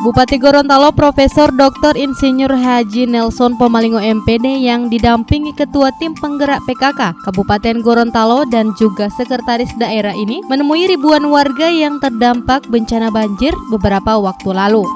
Bupati Gorontalo Profesor Dr. Insinyur Haji Nelson Pomalingo MPD yang didampingi Ketua Tim Penggerak PKK Kabupaten Gorontalo dan juga Sekretaris Daerah ini menemui ribuan warga yang terdampak bencana banjir beberapa waktu lalu.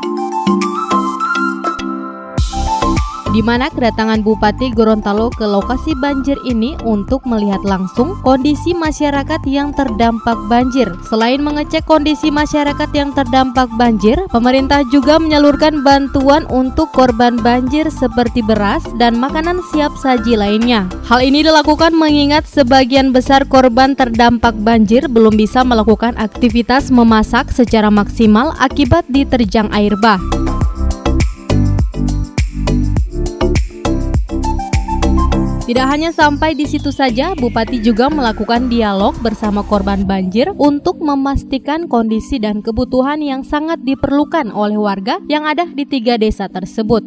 Di mana kedatangan Bupati Gorontalo ke lokasi banjir ini untuk melihat langsung kondisi masyarakat yang terdampak banjir. Selain mengecek kondisi masyarakat yang terdampak banjir, pemerintah juga menyalurkan bantuan untuk korban banjir seperti beras dan makanan siap saji lainnya. Hal ini dilakukan mengingat sebagian besar korban terdampak banjir belum bisa melakukan aktivitas memasak secara maksimal akibat diterjang air bah. Tidak hanya sampai di situ saja, Bupati juga melakukan dialog bersama korban banjir untuk memastikan kondisi dan kebutuhan yang sangat diperlukan oleh warga yang ada di 3 desa tersebut.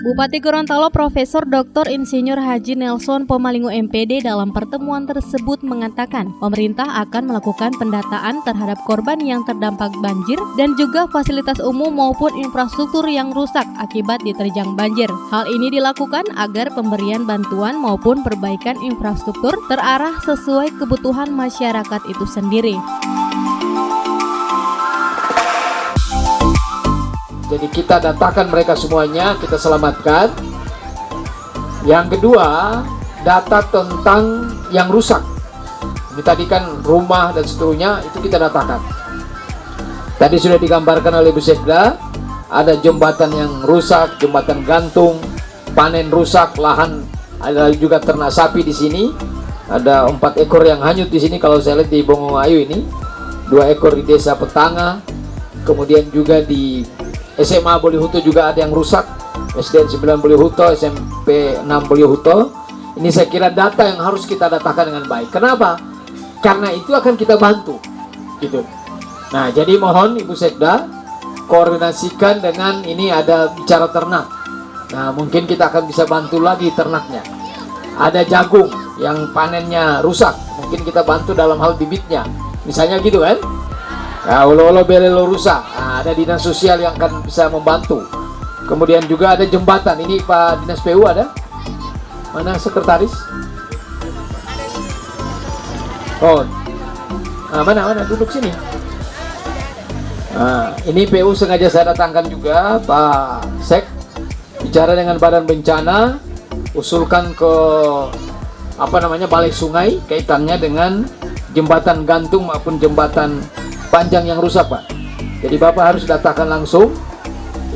Bupati Gorontalo Profesor Dr. Insinyur Haji Nelson Pomalingo MPD dalam pertemuan tersebut mengatakan pemerintah akan melakukan pendataan terhadap korban yang terdampak banjir dan juga fasilitas umum maupun infrastruktur yang rusak akibat diterjang banjir. Hal ini dilakukan agar pemberian bantuan maupun perbaikan infrastruktur terarah sesuai kebutuhan masyarakat itu sendiri. Jadi kita datakan mereka semuanya, kita selamatkan. Yang kedua, data tentang yang rusak. Ini tadi kan rumah dan seterusnya, itu kita datakan. Tadi sudah digambarkan oleh Bu Sekda, ada jembatan yang rusak, jembatan gantung, panen rusak, lahan, ada juga ternak sapi di sini. Ada 4 ekor yang hanyut di sini kalau saya lihat di Bongoayu ini. 2 ekor di Desa Petanga, kemudian juga di SMA Bolihuto juga ada yang rusak, SDN 9 Bolihuto, SMP 6 Bolihuto. Ini saya kira data yang harus kita datakan dengan baik. Kenapa? Karena itu akan kita bantu, gitu. Nah, jadi mohon Ibu Sekda koordinasikan dengan ini ada bicara ternak. Nah, mungkin kita akan bisa bantu lagi ternaknya. Ada jagung yang panennya rusak, mungkin kita bantu dalam hal bibitnya. Misalnya gitu kan? Ya, olo-olo belelo rusak, nah, ada dinas sosial yang akan bisa membantu. Kemudian juga ada jembatan, ini Pak Dinas PU ada? Mana sekretaris? Oh, nah, mana duduk sini. Nah, ini PU sengaja saya datangkan juga Pak Sek, bicara dengan Badan Bencana, usulkan ke Balai Sungai kaitannya dengan jembatan gantung maupun jembatan panjang yang rusak, Pak. Jadi Bapak harus datakan langsung,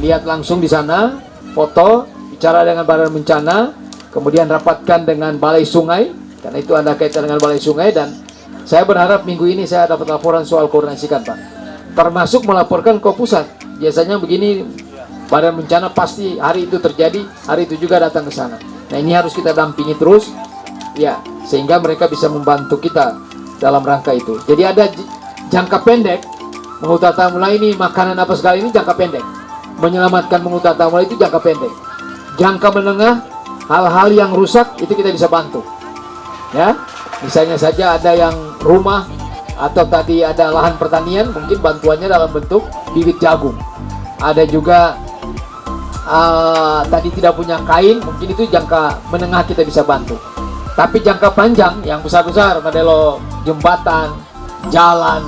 lihat langsung di sana, foto, bicara dengan Badan Bencana, kemudian rapatkan dengan Balai Sungai, karena itu ada kaitan dengan Balai Sungai, dan saya berharap minggu ini saya dapat laporan soal koordinasikan, Pak. Termasuk melaporkan ke pusat. Biasanya begini, Badan Bencana pasti hari itu terjadi, hari itu juga datang ke sana. Nah, ini harus kita dampingi terus, ya, sehingga mereka bisa membantu kita dalam rangka itu. Jadi ada jangka pendek, Mengutama ini makanan apa segala ini jangka pendek. Menyelamatkan Mengutama itu jangka pendek. Jangka menengah, hal-hal yang rusak itu kita bisa bantu. Ya, misalnya saja ada yang rumah atau tadi ada lahan pertanian, mungkin bantuannya dalam bentuk bibit jagung. Ada juga tadi tidak punya kain, mungkin itu jangka menengah kita bisa bantu. Tapi jangka panjang yang besar-besar, modelo jembatan, jalan,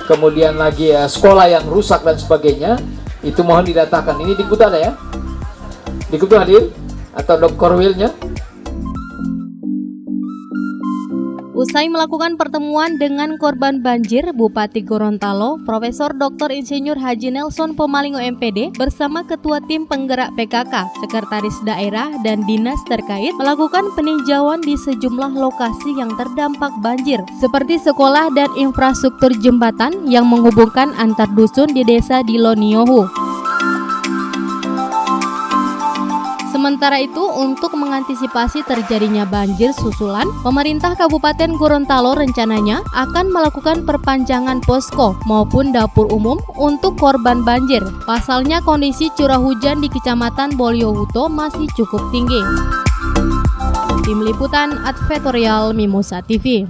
kemudian lagi sekolah yang rusak dan sebagainya, itu mohon didatakan. Ini Dikbud ada ya? Dikbud hadir? Atau Dr. Korwilnya? Usai melakukan pertemuan dengan korban banjir, Bupati Gorontalo, Profesor Dr. Insinyur Haji Nelson Pomalingo MPD bersama Ketua Tim Penggerak PKK, Sekretaris Daerah, dan Dinas terkait melakukan peninjauan di sejumlah lokasi yang terdampak banjir, seperti sekolah dan infrastruktur jembatan yang menghubungkan antar dusun di Desa Diloniohu. Sementara itu, untuk mengantisipasi terjadinya banjir susulan, pemerintah Kabupaten Gorontalo rencananya akan melakukan perpanjangan posko maupun dapur umum untuk korban banjir. Pasalnya kondisi curah hujan di Kecamatan Bolihuto masih cukup tinggi. Tim Liputan Advertorial Mimosa TV.